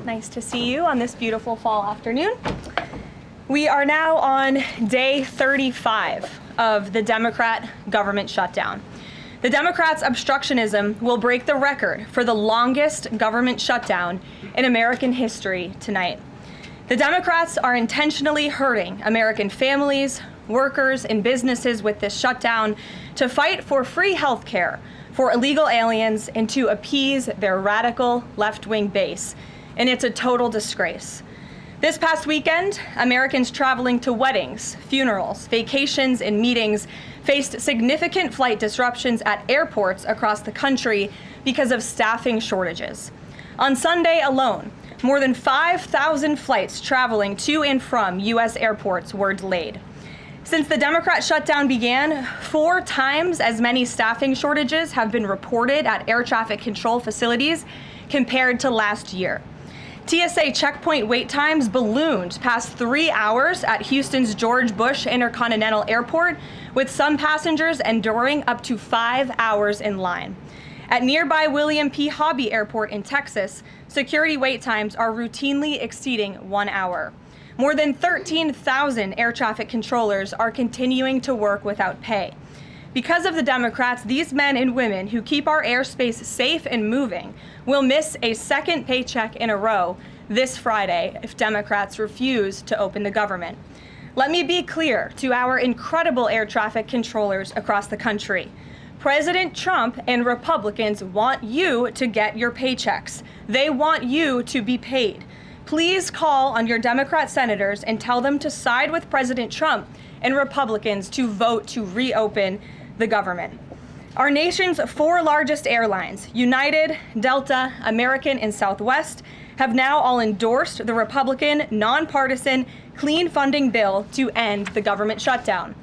Nice to see you on this beautiful fall afternoon. We are now on day 35 of the Democrat government shutdown. The Democrats' obstructionism will break the record for the longest government shutdown in American history tonight. The Democrats are intentionally hurting American families, workers, and businesses with this shutdown to fight for free health care for illegal aliens and to appease their radical left-wing base. And it's a total disgrace. This past weekend, Americans traveling to weddings, funerals, vacations, and meetings faced significant flight disruptions at airports across the country because of staffing shortages. On Sunday alone, more than 5,000 flights traveling to and from U.S. airports were delayed. Since the Democrat shutdown began, 4 times as many staffing shortages have been reported at air traffic control facilities compared to last year. TSA checkpoint wait times ballooned past 3 hours at Houston's George Bush Intercontinental Airport, with some passengers enduring up to 5 hours in line. At nearby William P. Hobby Airport in Texas, security wait times are routinely exceeding 1 hour. More than 13,000 air traffic controllers are continuing to work without pay. Because of the Democrats, these men and women who keep our airspace safe and moving will miss a second paycheck in a row this Friday if Democrats refuse to open the government. Let me be clear to our incredible air traffic controllers across the country. President Trump and Republicans want you to get your paychecks. They want you to be paid. Please call on your Democrat senators and tell them to side with President Trump and Republicans to vote to reopen the government. Our nation's 4 largest airlines, United, Delta, American, and Southwest, have now all endorsed the Republican, nonpartisan, clean funding bill to end the government shutdown.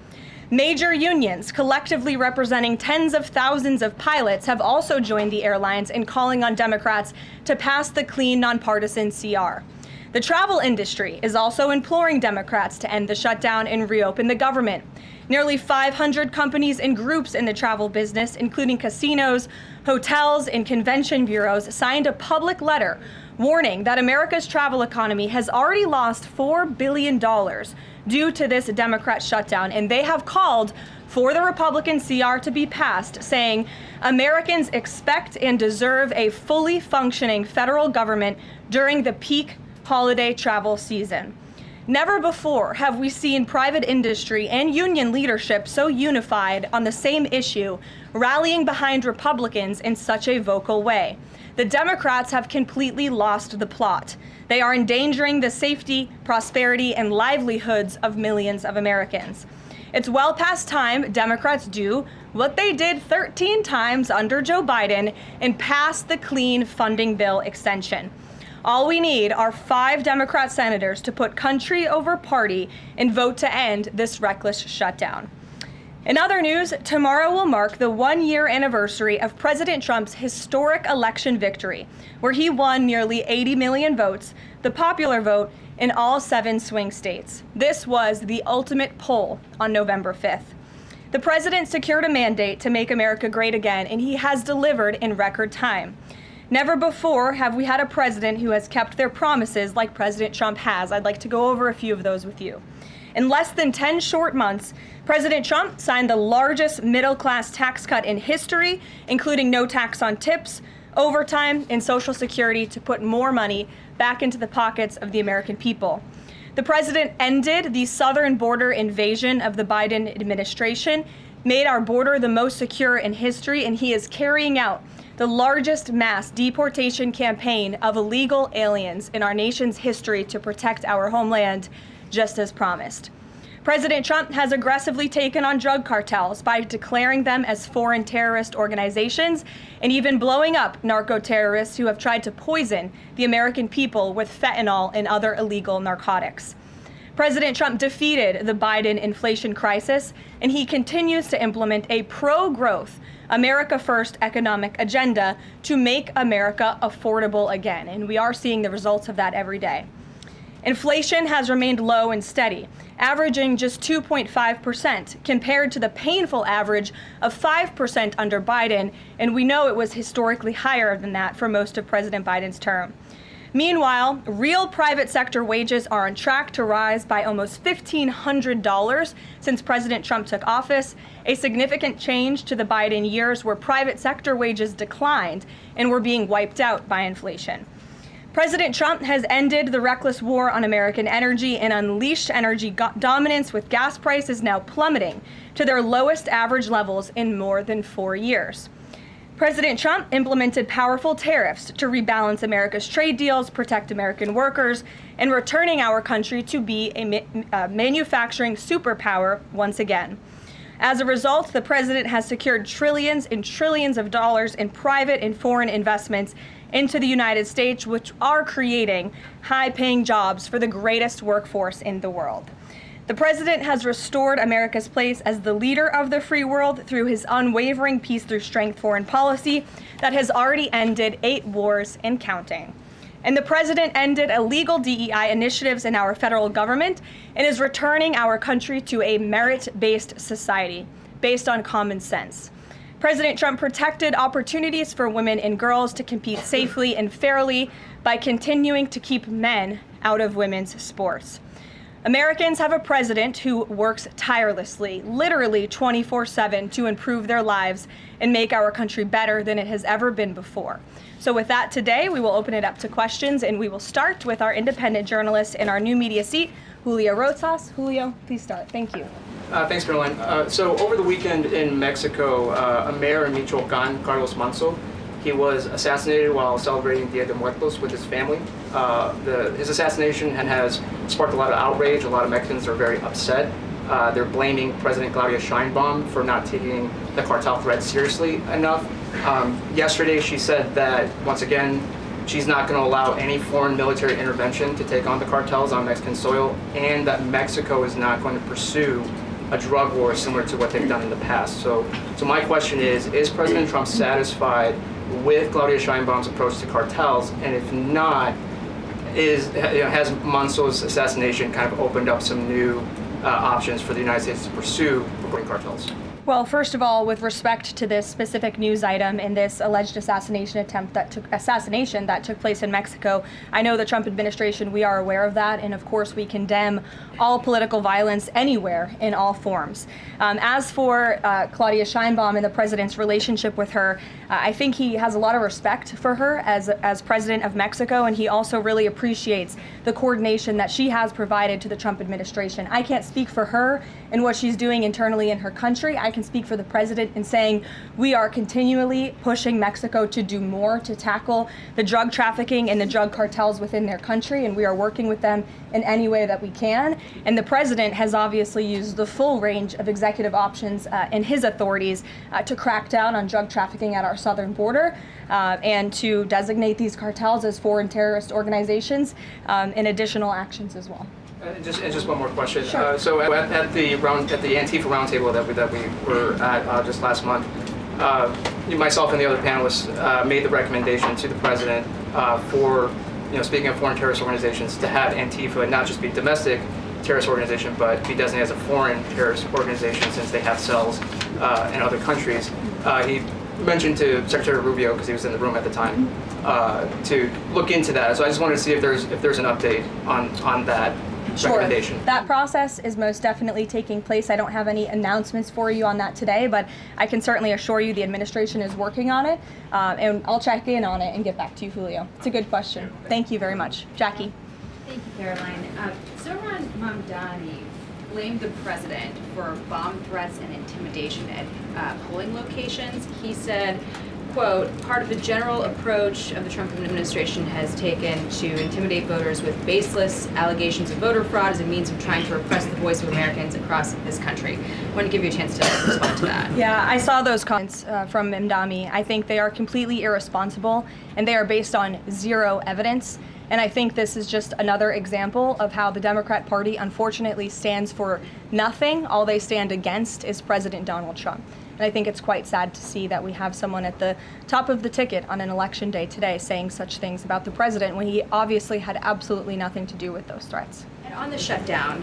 Major unions, collectively representing tens of thousands of pilots, have also joined the airlines in calling on Democrats to pass the clean, nonpartisan CR. The travel industry is also imploring Democrats to end the shutdown and reopen the government. Nearly 500 companies and groups in the travel business, including casinos, hotels, and convention bureaus, signed a public letter warning that America's travel economy has already lost $4 billion due to this Democrat shutdown, and they have called for the Republican CR to be passed, saying Americans expect and deserve a fully functioning federal government during the peak holiday travel season. Never before have we seen private industry and union leadership so unified on the same issue, rallying behind Republicans in such a vocal way. The Democrats have completely lost the plot. They are endangering the safety, prosperity, and livelihoods of millions of Americans. It's well past time Democrats do what they did 13 times under Joe Biden and pass the clean funding bill extension. All we need are 5 Democrat senators to put country over party and vote to end this reckless shutdown. In other news, tomorrow will mark the 1-year anniversary of President Trump's historic election victory, where he won nearly 80 million votes, the popular vote, in all 7 swing states. This was the ultimate poll on November 5th. The president secured a mandate to make America great again, and he has delivered in record time. Never before have we had a president who has kept their promises like President Trump has. I'd like to go over a few of those with you. In less than 10 short months, President Trump signed the largest middle-class tax cut in history, including no tax on tips, overtime, and Social Security to put more money back into the pockets of the American people. The president ended the southern border invasion of the Biden administration, made our border the most secure in history, and he is carrying out the largest mass deportation campaign of illegal aliens in our nation's history to protect our homeland, just as promised. President Trump has aggressively taken on drug cartels by declaring them as foreign terrorist organizations and even blowing up narco-terrorists who have tried to poison the American people with fentanyl and other illegal narcotics. President Trump defeated the Biden inflation crisis, and he continues to implement a pro-growth, America First economic agenda to make America affordable again, and we are seeing the results of that every day. Inflation has remained low and steady, averaging just 2.5% compared to the painful average of 5% under Biden, and we know it was historically higher than that for most of President Biden's term. Meanwhile, real private sector wages are on track to rise by almost $1,500 since President Trump took office, a significant change to the Biden years where private sector wages declined and were being wiped out by inflation. President Trump has ended the reckless war on American energy and unleashed energy dominance, with gas prices now plummeting to their lowest average levels in more than 4 years. President Trump implemented powerful tariffs to rebalance America's trade deals, protect American workers, and returning our country to be a manufacturing superpower once again. As a result, the president has secured trillions and trillions of dollars in private and foreign investments into the United States, which are creating high-paying jobs for the greatest workforce in the world. The president has restored America's place as the leader of the free world through his unwavering peace through strength foreign policy that has already ended 8 wars and counting. And the president ended illegal DEI initiatives in our federal government and is returning our country to a merit-based society based on common sense. President Trump protected opportunities for women and girls to compete safely and fairly by continuing to keep men out of women's sports. Americans have a president who works tirelessly, literally 24/7, to improve their lives and make our country better than it has ever been before. So with that, today we will open it up to questions, and we will start with our independent journalist in our new media seat, Julio Rosas. Julio, please start. Thank you. Thanks, Karoline. So over the weekend in Mexico, a mayor in Michoacan, Carlos Manso, he was assassinated while celebrating Dia de Muertos with his family. His assassination has sparked a lot of outrage. A lot of Mexicans are very upset. They're blaming President Claudia Sheinbaum for not taking the cartel threat seriously enough. Yesterday, she said that, once again, she's not going to allow any foreign military intervention to take on the cartels on Mexican soil, and that Mexico is not going to pursue a drug war similar to what they've done in the past. So my question is President Trump satisfied with Claudia Sheinbaum's approach to cartels? And if not, has Manso's assassination kind of opened up some new options for the United States to pursue reporting cartels? Well, first of all, with respect to this specific news item and this alleged assassination that took place in Mexico, I know the Trump administration, we are aware of that, and of course we condemn all political violence anywhere in all forms. As for Claudia Sheinbaum and the president's relationship with her, I think he has a lot of respect for her as president of Mexico, and he also really appreciates the coordination that she has provided to the Trump administration. I can't speak for her and what she's doing internally in her country. I can speak for the president in saying we are continually pushing Mexico to do more to tackle the drug trafficking and the drug cartels within their country, and we are working with them in any way that we can. And the president has obviously used the full range of executive options in his authorities to crack down on drug trafficking at our southern border and to designate these cartels as foreign terrorist organizations and additional actions as well. Just one more question. Sure. So at the Antifa roundtable that we were at just last month, myself and the other panelists made the recommendation to the president for, speaking of foreign terrorist organizations, to have Antifa not just be domestic terrorist organization, but be designated as a foreign terrorist organization since they have cells in other countries. He mentioned to Secretary Rubio, because he was in the room at the time, to look into that. So I just wanted to see if there's an update on that. Sure. That process is most definitely taking place. I don't have any announcements for you on that today, but I can certainly assure you the administration is working on it, and I'll check in on it and get back to you, Julio. It's a good question. Thank you very much. Jackie. Thank you, Karoline. Zohran Mamdani blamed the president for bomb threats and intimidation at polling locations. He said, quote, part of the general approach of the Trump administration has taken to intimidate voters with baseless allegations of voter fraud as a means of trying to repress the voice of Americans across this country. I want to give you a chance to respond to that. Yeah, I saw those comments from Mamdani. I think they are completely irresponsible, and they are based on zero evidence. And I think this is just another example of how the Democrat Party unfortunately stands for nothing. All they stand against is President Donald Trump. And I think it's quite sad to see that we have someone at the top of the ticket on an election day today saying such things about the president when he obviously had absolutely nothing to do with those threats. And on the shutdown,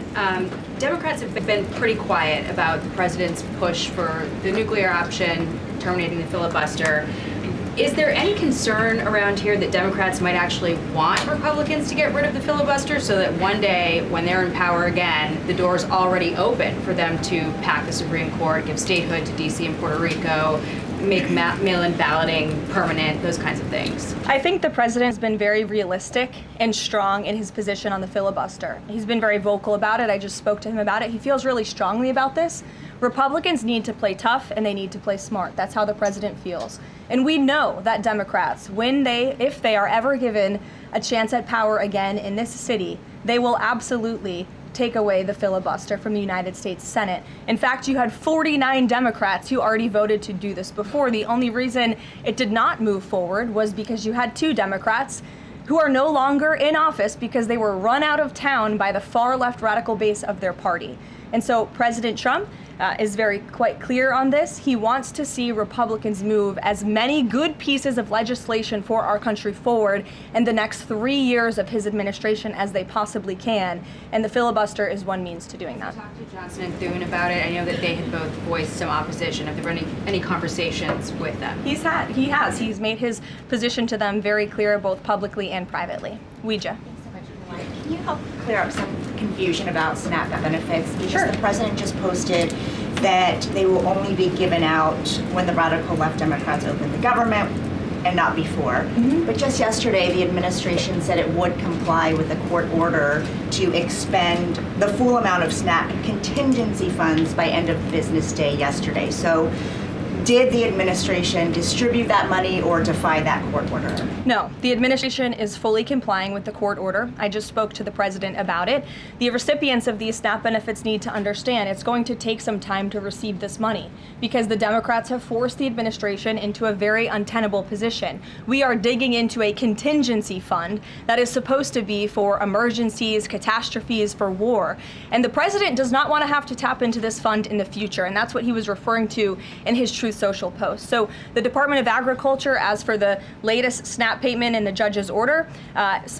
Democrats have been pretty quiet about the president's push for the nuclear option, terminating the filibuster. Is there any concern around here that Democrats might actually want Republicans to get rid of the filibuster so that one day when they're in power again, the door's already open for them to pack the Supreme Court, give statehood to DC and Puerto Rico, make mail-in balloting permanent, those kinds of things? I think the president has been very realistic and strong in his position on the filibuster. He's been very vocal about it. I just spoke to him about it. He feels really strongly about this. Republicans need to play tough and they need to play smart. That's how the president feels. And we know that Democrats, if they are ever given a chance at power again in this city, they will absolutely take away the filibuster from the United States Senate. In fact, you had 49 Democrats who already voted to do this before. The only reason it did not move forward was because you had 2 Democrats who are no longer in office because they were run out of town by the far left radical base of their party. And so President Trump is quite clear on this. He wants to see Republicans move as many good pieces of legislation for our country forward in the next 3 years of his administration as they possibly can. And the filibuster is one means to doing that. I talked to Johnson and Thune about it. I know that they had both voiced some opposition. Have there been any conversations with them? He has. He's made his position to them very clear, both publicly and privately. Ouija. Can you help clear up some confusion about SNAP benefits? Because Sure. the president just posted that they will only be given out when the radical left Democrats open the government and not before. But just yesterday, the administration said it would comply with a court order to expend the full amount of SNAP contingency funds by end of business day yesterday. So did the administration distribute that money or defy that court order? No, the administration is fully complying with the court order. I just spoke to the president about it. The recipients of these SNAP benefits need to understand it's going to take some time to receive this money because the Democrats have forced the administration into a very untenable position. We are digging into a contingency fund that is supposed to be for emergencies, catastrophes, for war. And the president does not want to have to tap into this fund in the future, and that's what he was referring to in his Truth Social post. So the Department of Agriculture, as for the latest SNAP payment in the judge's order,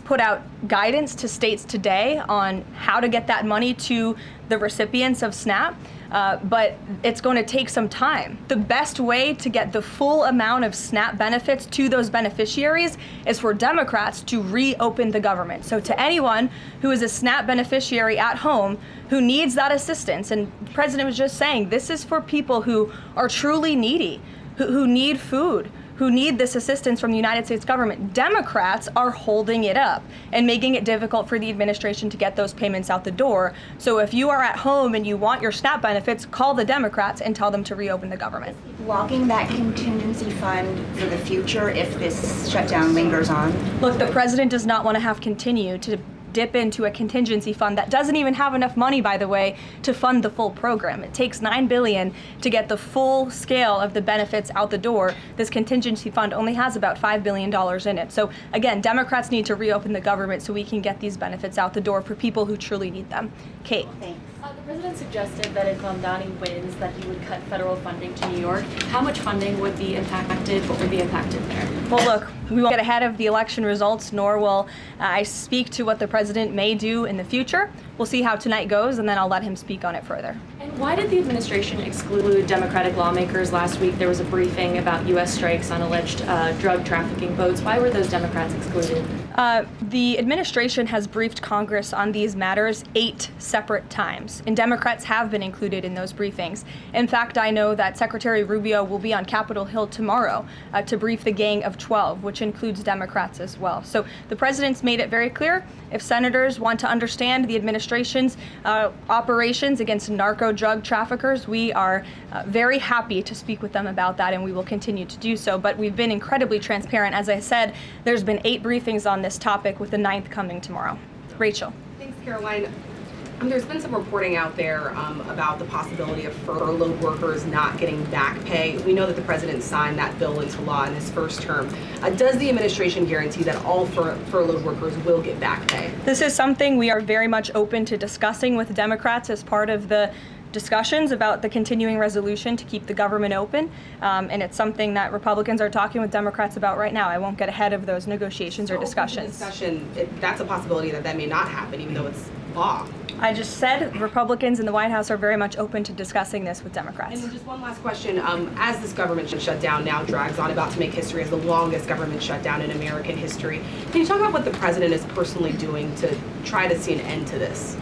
put out guidance to states today on how to get that money to the recipients of SNAP. But it's going to take some time. The best way to get the full amount of SNAP benefits to those beneficiaries is for Democrats to reopen the government. So to anyone who is a SNAP beneficiary at home who needs that assistance, and the president was just saying, this is for people who are truly needy, who need food, who need this assistance from the United States government. Democrats are holding it up and making it difficult for the administration to get those payments out the door. So if you are at home and you want your SNAP benefits, call the Democrats and tell them to reopen the government. Blocking that contingency fund for the future if this shutdown lingers on? Look, the president does not want to have continue to dip into a contingency fund that doesn't even have enough money, by the way, to fund the full program. It takes $9 billion to get the full scale of the benefits out the door. This contingency fund only has about $5 billion in it. So again, Democrats need to reopen the government so we can get these benefits out the door for people who truly need them. Kate. Thanks. The president suggested that if Mamdani wins, that he would cut federal funding to New York. How much funding would be impacted? What would be impacted there? Well, look, we won't get ahead of the election results, nor will I speak to what the president may do in the future. We'll see how tonight goes, and then I'll let him speak on it further. And why did the administration exclude Democratic lawmakers last week? There was a briefing about U.S. strikes on alleged drug trafficking boats. Why were those Democrats excluded? The administration has briefed Congress on these matters 8 separate times, and Democrats have been included in those briefings. In fact, I know that Secretary Rubio will be on Capitol Hill tomorrow to brief the Gang of 12, which includes Democrats as well. So the president's made it very clear, if senators want to understand the administration's operations against narco drug traffickers, we are very happy to speak with them about that, and we will continue to do so. But we've been incredibly transparent. As I said, there's been 8 briefings on this topic, with the 9th coming tomorrow. Rachel. Thanks, Karoline. There's been some reporting out there about the possibility of furloughed workers not getting back pay. We know that the president signed that bill into law in his first term. Does the administration guarantee that all furloughed workers will get back pay? This is something we are very much open to discussing with Democrats as part of the discussions about the continuing resolution to keep the government open, and it's something that Republicans are talking with Democrats about right now. I won't get ahead of those negotiations or discussions. That's a possibility that may not happen, even though it's law. I just said Republicans in the White House are very much open to discussing this with Democrats. And then just one last question. As this government shutdown now drags on, about to make history as the longest government shutdown in American history, can you talk about what the president is personally doing to try to see an end to this?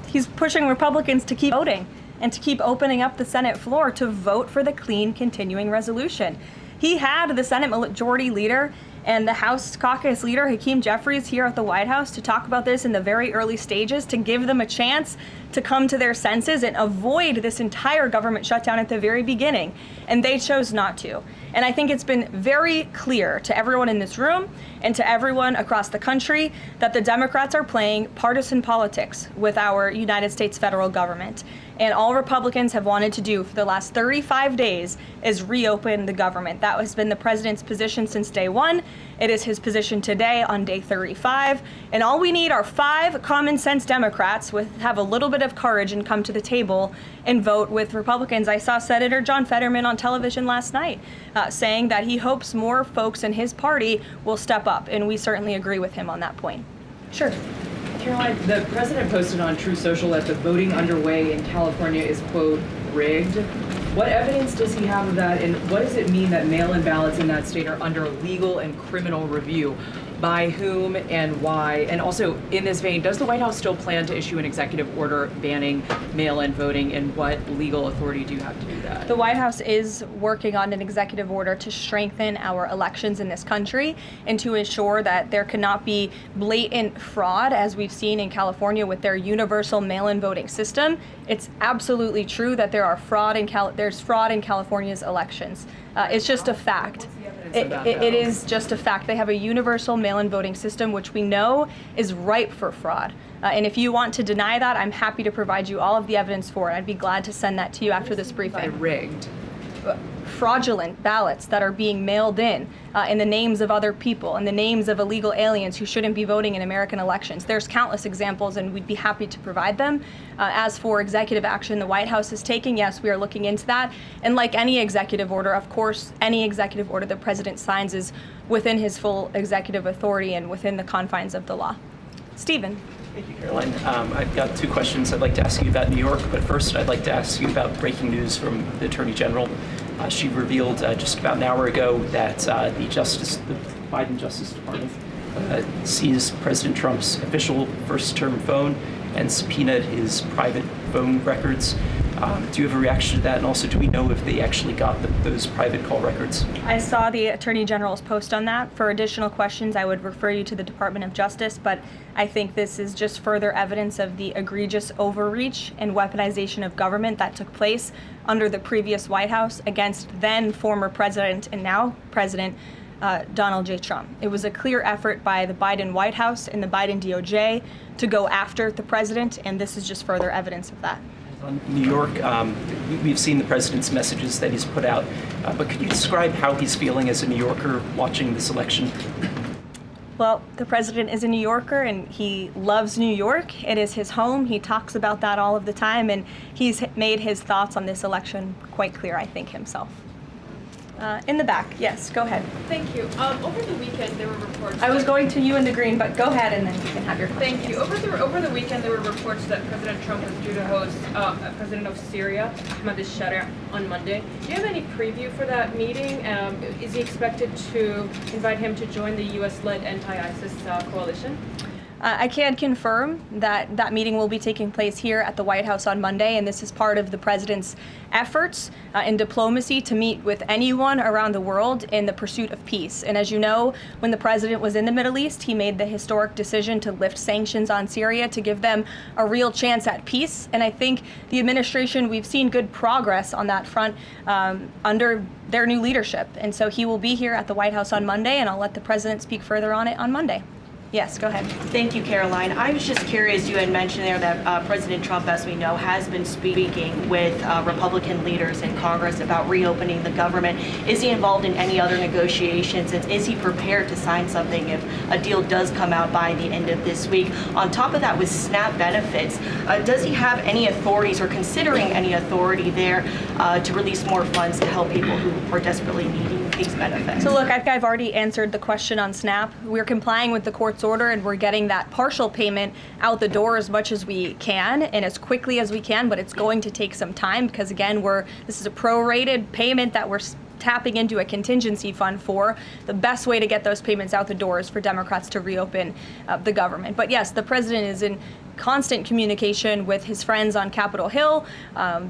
He's pushing Republicans to keep voting and to keep opening up the Senate floor to vote for the clean continuing resolution. He had the Senate Majority Leader and the House Caucus Leader, Hakeem Jeffries, here at the White House to talk about this in the very early stages, to give them a chance to come to their senses and avoid this entire government shutdown at the very beginning. And they chose not to. And I think it's been very clear to everyone in this room and to everyone across the country that the Democrats are playing partisan politics with our United States federal government. And all Republicans have wanted to do for the last 35 days is reopen the government. That has been the president's position since day one. It is his position today on day 35. And all we need are 5 common sense Democrats with have a little bit of courage and come to the table and vote with Republicans. I saw Senator John Fetterman on television last night saying that he hopes more folks in his party will step up. And we certainly agree with him on that point. Sure. Karoline, the president posted on Truth Social that the voting underway in California is, quote, rigged. What evidence does he have of that, and what does it mean that mail-in ballots in that state are under legal and criminal review? By whom and why? And also, in this vein, does the White House still plan to issue an executive order banning mail-in voting, and what legal authority do you have to do that? The White House is working on an executive order to strengthen our elections in this country and to ensure that there cannot be blatant fraud, as we've seen in California with their universal mail-in voting system. It's absolutely true that there's fraud in California's elections. It's just a fact. It is just a fact. They have a universal mail-in voting system, which we know is ripe for fraud. And if you want to deny that, I'm happy to provide you all of the evidence for it. I'd be glad to send that to you after this briefing. Rigged. Fraudulent ballots that are being mailed in the names of other people, in the names of illegal aliens who shouldn't be voting in American elections. There's countless examples, and we'd be happy to provide them. As for executive action the White House is taking, yes, we are looking into that. And like any executive order, of course, any executive order the president signs is within his full executive authority and within the confines of the law. Stephen. Thank you, Caroline. I've got 2 questions I'd like to ask you about New York, but first I'd like to ask you about breaking news from the Attorney General. She revealed just about an hour ago that the Biden Justice Department seized President Trump's official first-term phone and subpoenaed his private phone records. Do you have a reaction to that? And also, do we know if they actually got those private call records? I saw the Attorney General's post on that. For additional questions, I would refer you to the Department of Justice, but I think this is just further evidence of the egregious overreach and weaponization of government that took place under the previous White House against then former President and now President Donald J. Trump. It was a clear effort by the Biden White House and the Biden DOJ to go after the president, and this is just further evidence of that. On New York, we've seen the president's messages that he's put out, but could you describe how he's feeling as a New Yorker watching this election? Well, the president is a New Yorker and he loves New York. It is his home. He talks about that all of the time, and he's made his thoughts on this election quite clear, I think, himself. In the back, yes, go ahead. Thank you. Over the weekend, there were reports. I was going to you in the green, but go ahead and then you can have your question. Thank you. Over the weekend, there were reports that President Trump was due to host President of Syria, Ahmed al-Sharia, on Monday. Do you have any preview for that meeting? Is he expected to invite him to join the U.S.-led anti-ISIS coalition? I can confirm that that meeting will be taking place here at the White House on Monday, and this is part of the president's efforts in diplomacy to meet with anyone around the world in the pursuit of peace. And as you know, when the president was in the Middle East, he made the historic decision to lift sanctions on Syria to give them a real chance at peace. And I think the administration, we've seen good progress on that front under their new leadership. And so he will be here at the White House on Monday, and I'll let the president speak further on it on Monday. Yes, go ahead. Thank you, Karoline. I was just curious, you had mentioned there that President Trump, as we know, has been speaking with Republican leaders in Congress about reopening the government. Is he involved in any other negotiations, and is he prepared to sign something if a deal does come out by the end of this week? On top of that, with SNAP benefits, does he have any authorities or considering any authority there to release more funds to help people who are desperately needing these benefits? So look, I've already answered the question on SNAP. We're complying with the court's order and we're getting that partial payment out the door as much as we can and as quickly as we can, but it's going to take some time because again, this is a prorated payment that we're tapping into a contingency fund for. The best way to get those payments out the door is for Democrats to reopen the government. But yes, the president is in constant communication with his friends on Capitol Hill.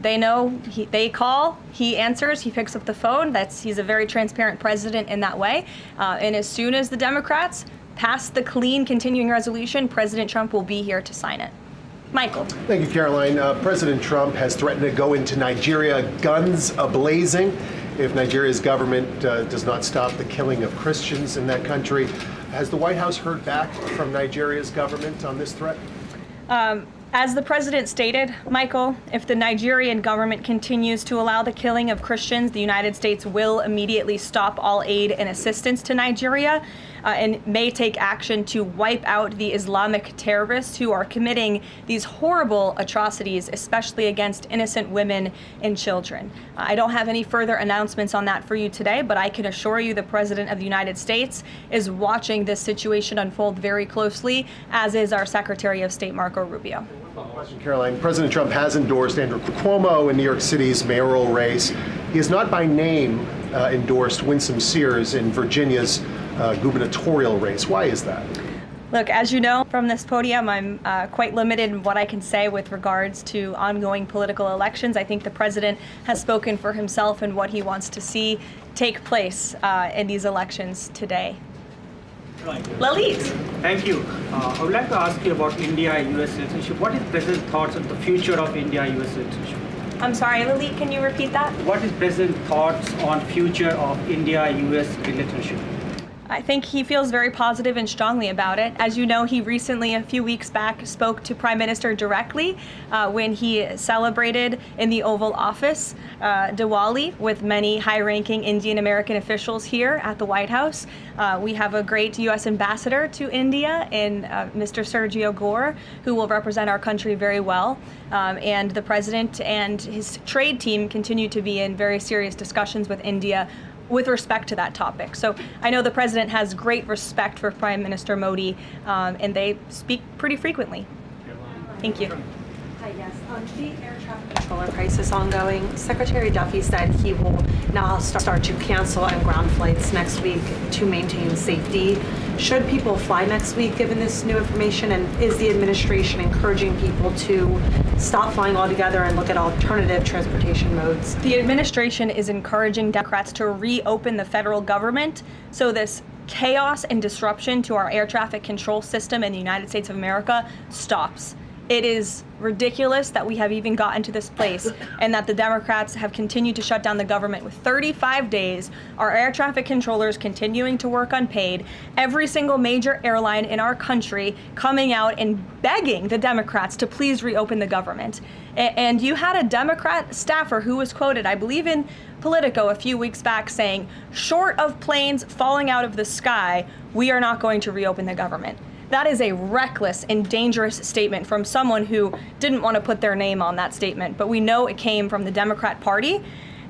They know, they call, he answers, he picks up the phone. He's a very transparent president in that way. And as soon as the Democrats pass the clean continuing resolution, President Trump will be here to sign it. Michael. Thank you, Caroline. President Trump has threatened to go into Nigeria guns a-blazing if Nigeria's government does not stop the killing of Christians in that country. Has the White House heard back from Nigeria's government on this threat? As the president stated, Michael, if the Nigerian government continues to allow the killing of Christians, the United States will immediately stop all aid and assistance to Nigeria and may take action to wipe out the Islamic terrorists who are committing these horrible atrocities, especially against innocent women and children. I don't have any further announcements on that for you today, but I can assure you the President of the United States is watching this situation unfold very closely, as is our Secretary of State, Marco Rubio. Question, Caroline. President Trump has endorsed Andrew Cuomo in New York City's mayoral race. He has not by name endorsed Winsome Sears in Virginia's gubernatorial race. Why is that? Look, as you know from this podium, I'm quite limited in what I can say with regards to ongoing political elections. I think the president has spoken for himself and what he wants to see take place in these elections today. Leavitt. Thank you. I would like to ask you about India-US relationship. What is President's thoughts on the future of India-US relationship? I'm sorry, Leavitt, can you repeat that? What is President's thoughts on future of India-US relationship? I think he feels very positive and strongly about it. As you know, he recently, a few weeks back, spoke to Prime Minister directly when he celebrated in the Oval Office Diwali with many high-ranking Indian American officials here at the White House. We have a great U.S. ambassador to India in Mr. Sergio Gore, who will represent our country very well. And the president and his trade team continue to be in very serious discussions with India with respect to that topic. So I know the president has great respect for Prime Minister Modi, and they speak pretty frequently. Thank you. Hi, yes. The air traffic controller crisis ongoing. Secretary Duffy said he will now start to cancel and ground flights next week to maintain safety. Should people fly next week given this new information? And is the administration encouraging people to stop flying altogether and look at alternative transportation modes? The administration is encouraging Democrats to reopen the federal government so this chaos and disruption to our air traffic control system in the United States of America stops. It is ridiculous that we have even gotten to this place and that the Democrats have continued to shut down the government with 35 days, our air traffic controllers continuing to work unpaid, every single major airline in our country coming out and begging the Democrats to please reopen the government. And you had a Democrat staffer who was quoted, I believe in Politico a few weeks back, saying, short of planes falling out of the sky, we are not going to reopen the government. That is a reckless and dangerous statement from someone who didn't want to put their name on that statement, but we know it came from the Democrat Party.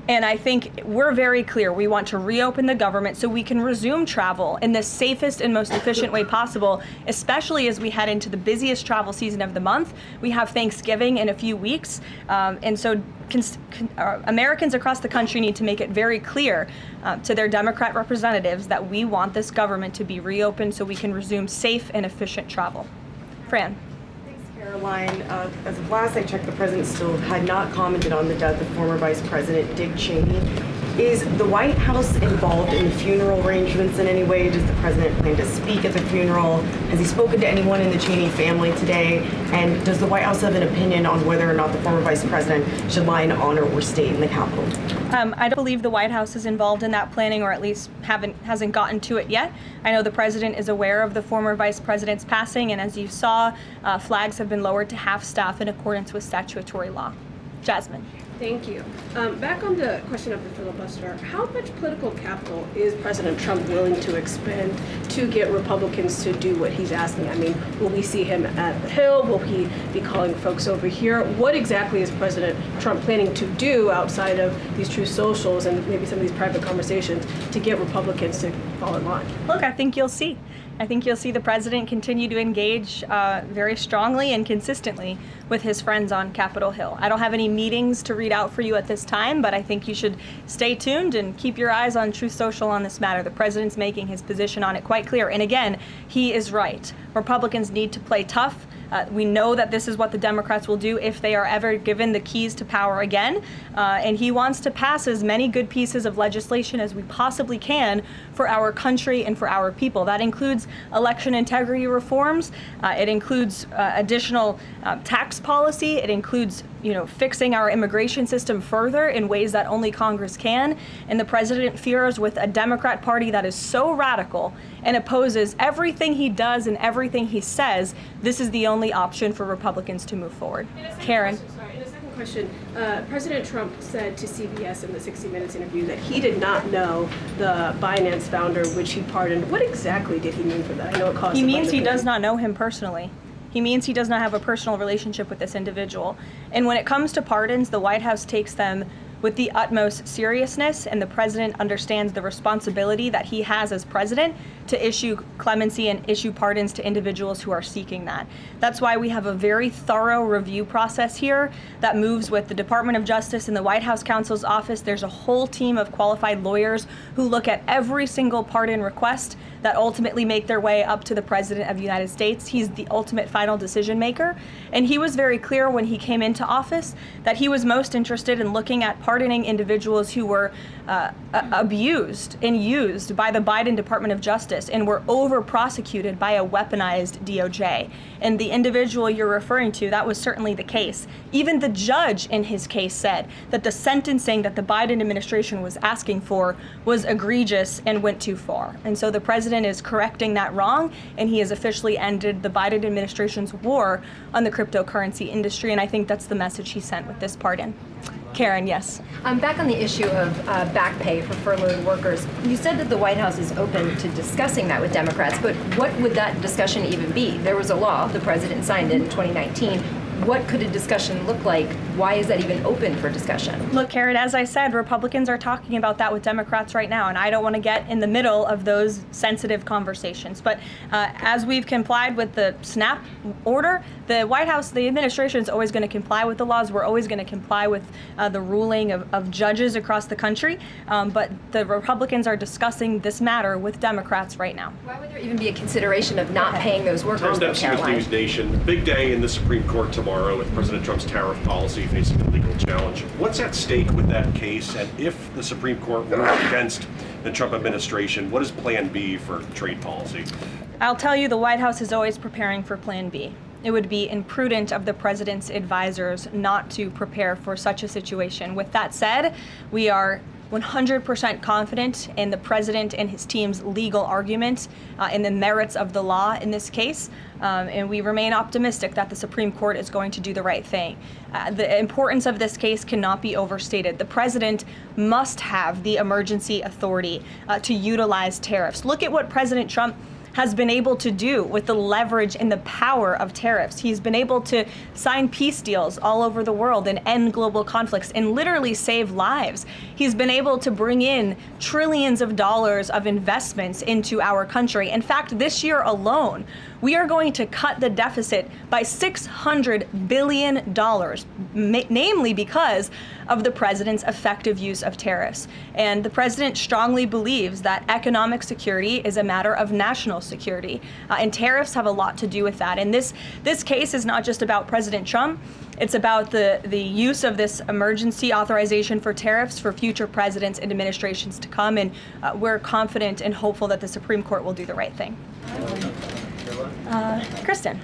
And I think we're very clear. We want to reopen the government so we can resume travel in the safest and most efficient way possible, especially as we head into the busiest travel season of the month. We have Thanksgiving in a few weeks. And so Americans across the country need to make it very clear to their Democrat representatives that we want this government to be reopened so we can resume safe and efficient travel. Fran. Caroline, as of last I checked, the president still had not commented on the death of former Vice President Dick Cheney. Is the White House involved in the funeral arrangements in any way? Does the president plan to speak at the funeral? Has he spoken to anyone in the Cheney family today? And does the White House have an opinion on whether or not the former vice president should lie in honor or state in the Capitol? I don't believe the White House is involved in that planning, or at least hasn't gotten to it yet. I know the president is aware of the former vice president's passing, and as you saw, flags have been lowered to half staff in accordance with statutory law. Jasmine. Thank you. Back on the question of the filibuster, how much political capital is President Trump willing to expend to get Republicans to do what he's asking? I mean, will we see him at the Hill? Will he be calling folks over here? What exactly is President Trump planning to do outside of these true socials and maybe some of these private conversations to get Republicans to fall in line? Look, I think you'll see. I think you'll see the president continue to engage very strongly and consistently with his friends on Capitol Hill. I don't have any meetings to read out for you at this time, but I think you should stay tuned and keep your eyes on Truth Social on this matter. The president's making his position on it quite clear. And again, he is right. Republicans need to play tough. We know that this is what the Democrats will do if they are ever given the keys to power again. And he wants to pass as many good pieces of legislation as we possibly can for our country and for our people. That includes election integrity reforms. It includes additional tax policy. It includes, fixing our immigration system further in ways that only Congress can. And the president fears with a Democrat Party that is so radical and opposes everything he does and everything he says, this is the only option for Republicans to move forward. Karen. In a second question, President Trump said to CBS in the 60 Minutes interview that he did not know the Binance founder, which he pardoned. What exactly did he mean for that? I know it caused. He means he does not know him personally. He means he does not have a personal relationship with this individual. And when it comes to pardons, the White House takes them with the utmost seriousness, and the president understands the responsibility that he has as president to issue clemency and issue pardons to individuals who are seeking that. That's why we have a very thorough review process here that moves with the Department of Justice and the White House counsel's office. There's a whole team of qualified lawyers who look at every single pardon request that ultimately make their way up to the President of the United States. He's the ultimate final decision maker. And he was very clear when he came into office that he was most interested in looking at pardoning individuals who were abused and used by the Biden Department of Justice and were over-prosecuted by a weaponized DOJ. And the individual you're referring to, that was certainly the case. Even the judge in his case said that the sentencing that the Biden administration was asking for was egregious and went too far. And so the president is correcting that wrong, and he has officially ended the Biden administration's war on the cryptocurrency industry, and I think that's the message he sent with this pardon. Karen, yes. Back on the issue of back pay for furloughed workers, you said that the White House is open to discussing that with Democrats, but what would that discussion even be? There was a law, the president signed it in 2019. What could a discussion look like? Why is that even open for discussion? Look, Karen, as I said, Republicans are talking about that with Democrats right now, and I don't want to get in the middle of those sensitive conversations. But as we've complied with the SNAP order, the White House, the administration is always going to comply with the laws. We're always going to comply with the ruling of judges across the country. But the Republicans are discussing this matter with Democrats right now. Why would there even be a consideration of not paying those workers? Tom Dempsey with News Nation. Big day in the Supreme Court tomorrow with President Trump's tariff policy facing a legal challenge. What's at stake with that case? And if the Supreme Court rules against the Trump administration, what is Plan B for trade policy? I'll tell you, the White House is always preparing for Plan B. It would be imprudent of the president's advisors not to prepare for such a situation. With that said, we are 100% confident in the president and his team's legal argument in the merits of the law in this case, and we remain optimistic that the Supreme Court is going to do the right thing. The importance of this case cannot be overstated. The president must have the emergency authority to utilize tariffs. Look at what President Trump has been able to do with the leverage and the power of tariffs. He's been able to sign peace deals all over the world and end global conflicts and literally save lives. He's been able to bring in trillions of dollars of investments into our country. In fact, this year alone, we are going to cut the deficit by $600 billion, namely because of the president's effective use of tariffs. And the president strongly believes that economic security is a matter of national security, and tariffs have a lot to do with that. And this case is not just about President Trump. It's about the use of this emergency authorization for tariffs for future presidents and administrations to come, and we're confident and hopeful that the Supreme Court will do the right thing. Kristen.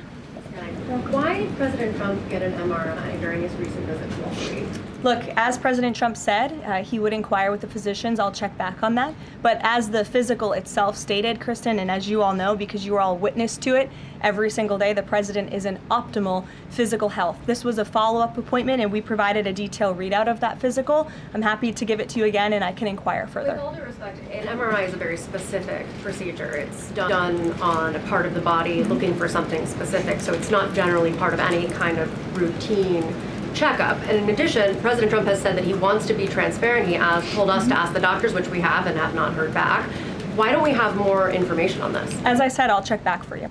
Why did President Trump get an MRI during his recent visit to Wall Street? Look, as President Trump said, he would inquire with the physicians. I'll check back on that. But as the physical itself stated, Kristen, and as you all know, because you are all witness to it every single day, the president is in optimal physical health. This was a follow-up appointment, and we provided a detailed readout of that physical. I'm happy to give it to you again, and I can inquire further. With all due respect, an MRI is a very specific procedure. It's done on a part of the body looking for something specific, so it's not generally part of any kind of routine checkup. And in addition, President Trump has said that he wants to be transparent. He told us to ask the doctors, which we have and have not heard back. Why don't we have more information on this? As I said, I'll check back for you.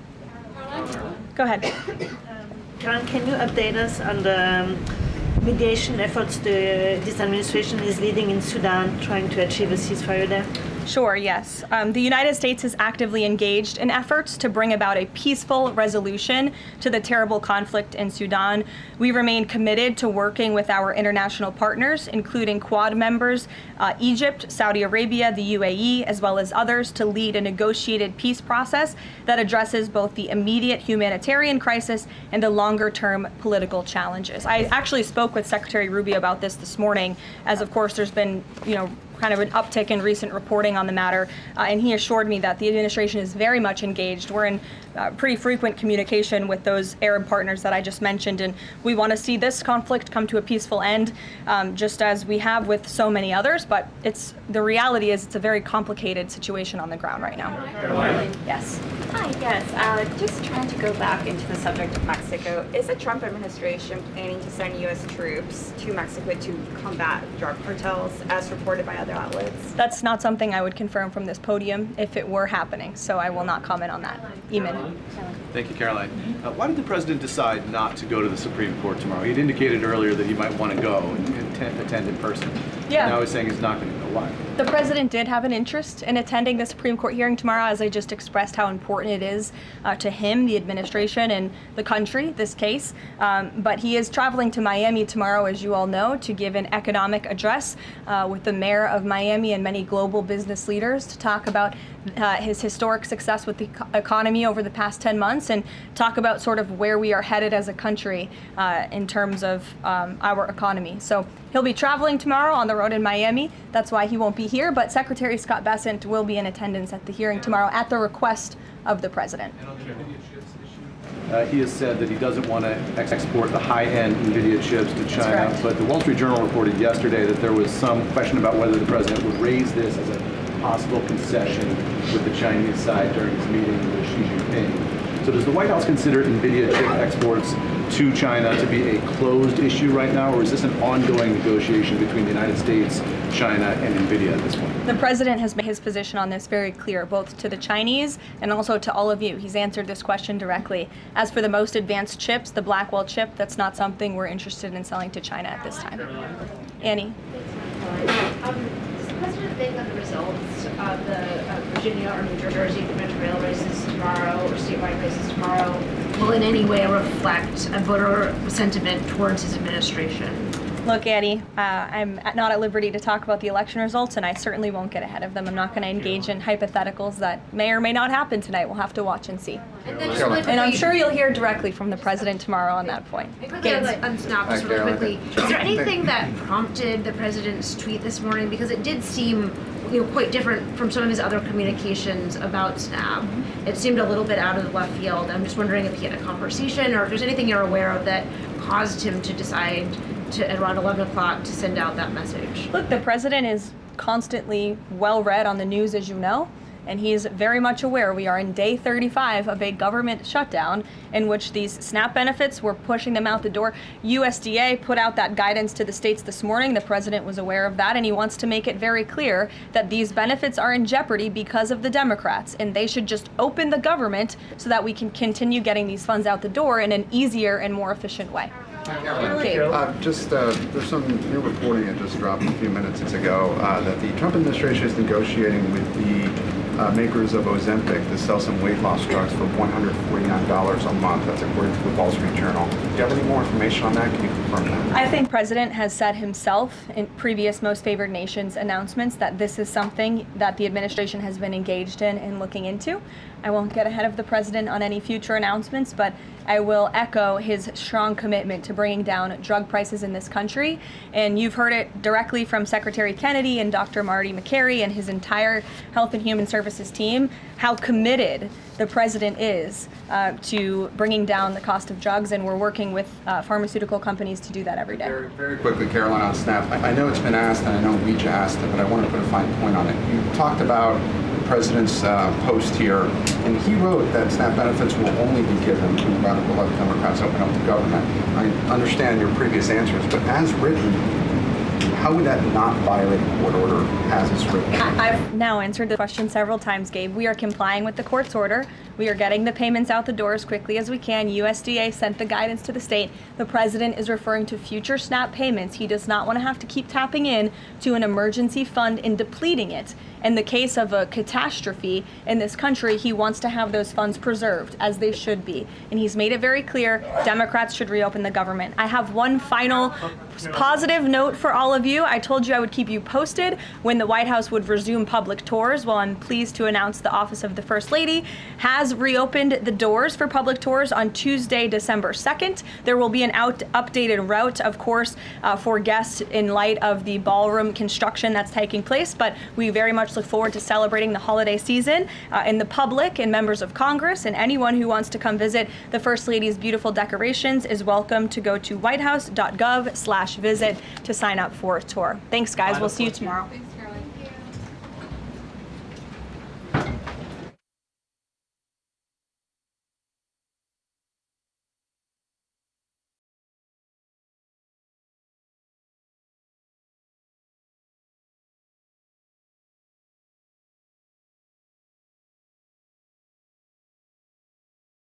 Go ahead. Karoline, can you update us on the mediation efforts this administration is leading in Sudan, trying to achieve a ceasefire there? Sure, yes. The United States is actively engaged in efforts to bring about a peaceful resolution to the terrible conflict in Sudan. We remain committed to working with our international partners, including Quad members, Egypt, Saudi Arabia, the UAE, as well as others, to lead a negotiated peace process that addresses both the immediate humanitarian crisis and the longer-term political challenges. I actually spoke with Secretary Rubio about this morning, as of course there's been, kind of an uptick in recent reporting on the matter, and he assured me that the administration is very much engaged. We're in pretty frequent communication with those Arab partners that I just mentioned, and we want to see this conflict come to a peaceful end, just as we have with so many others, but the reality is it's a very complicated situation on the ground right now. Karoline? Yes. Hi, yes. Just trying to go back into the subject of Mexico. Is the Trump administration planning to send U.S. troops to Mexico to combat drug cartels, as reported by other outlets? That's not something I would confirm from this podium if it were happening, so I will not comment on that. Eamon. Thank you, Karoline. Why did the president decide not to go to the Supreme Court tomorrow? He'd indicated earlier that he might want to go and attend in person. Yeah. Now he's saying he's not going to go. Why? The president did have an interest in attending the Supreme Court hearing tomorrow, as I just expressed how important it is to him, the administration, and the country, this case. But he is traveling to Miami tomorrow, as you all know, to give an economic address with the mayor of Miami and many global business leaders to talk about his historic success with the economy over the past 10 months and talk about sort of where we are headed as a country in terms of our economy. So he'll be traveling tomorrow on the road in Miami. That's why he won't be here, but Secretary Scott Bessent will be in attendance at the hearing tomorrow at the request of the president. He has said that he doesn't want to export the high-end NVIDIA chips to China, but the Wall Street Journal reported yesterday that there was some question about whether the president would raise this as a possible concession with the Chinese side during his meeting with Xi Jinping. So does the White House consider NVIDIA chip exports to China to be a closed issue right now, or is this an ongoing negotiation between the United States, China, and NVIDIA at this point? The president has made his position on this very clear, both to the Chinese and also to all of you. He's answered this question directly. As for the most advanced chips, the Blackwell chip, that's not something we're interested in selling to China at this time. Annie. Does the president think that the results of the Virginia or New Jersey gubernatorial races tomorrow, or statewide races tomorrow, will in any way reflect a voter sentiment towards his administration? Look, Annie, I'm not at liberty to talk about the election results, and I certainly won't get ahead of them. I'm not going to engage in hypotheticals that may or may not happen tonight. We'll have to watch and see. And I'm sure you'll hear directly from the president tomorrow on that point. Quickly on Snap, just really quickly, is there anything that prompted the president's tweet this morning? Because it did seem quite different from some of his other communications about Snap. It seemed a little bit out of the left field. I'm just wondering if he had a conversation or if there's anything you're aware of that caused him to decide to, at around 11 o'clock, to send out that message. Look, the president is constantly well read on the news, as you know, and he is very much aware we are in day 35 of a government shutdown in which these SNAP benefits, we're pushing them out the door. USDA put out that guidance to the states this morning. The president was aware of that, and he wants to make it very clear that these benefits are in jeopardy because of the Democrats, and they should just open the government so that we can continue getting these funds out the door in an easier and more efficient way. There's some new reporting that just dropped a few minutes ago that the Trump administration is negotiating with the makers of Ozempic to sell some weight loss drugs for $149 a month. That's according to the Wall Street Journal. Do you have any more information on that? Can you confirm that? I think President has said himself in previous Most Favored Nations announcements that this is something that the administration has been engaged in and looking into. I won't get ahead of the president on any future announcements, but I will echo his strong commitment to bringing down drug prices in this country. And you've heard it directly from Secretary Kennedy and Dr. Marty McCary and his entire Health and Human Services team, how committed the president is to bringing down the cost of drugs, and we're working with pharmaceutical companies to do that every day. Very quickly, Karoline, on SNAP. I know it's been asked, and I know we just asked it, but I want to put a fine point on it. You talked about the president's post here, and he wrote that SNAP benefits will only be given when radical left Democrats open up the government. I understand your previous answers, but as written, how would that not violate a court order as it's written? I've now answered the question several times, Gabe. We are complying with the court's order. We are getting the payments out the door as quickly as we can. USDA sent the guidance to the state. The president is referring to future SNAP payments. He does not want to have to keep tapping in to an emergency fund and depleting it. In the case of a catastrophe in this country, he wants to have those funds preserved, as they should be. And he's made it very clear Democrats should reopen the government. I have one final positive note for all of you. I told you I would keep you posted when the White House would resume public tours. Well, I'm pleased to announce the Office of the First Lady has reopened the doors for public tours on Tuesday, December 2nd. There will be an updated route, of course, for guests in light of the ballroom construction that's taking place, but we very much look forward to celebrating the holiday season. And the public and members of Congress and anyone who wants to come visit the First Lady's beautiful decorations is welcome to go to whitehouse.gov/visit to sign up for a tour. Thanks, guys. We'll see you tomorrow.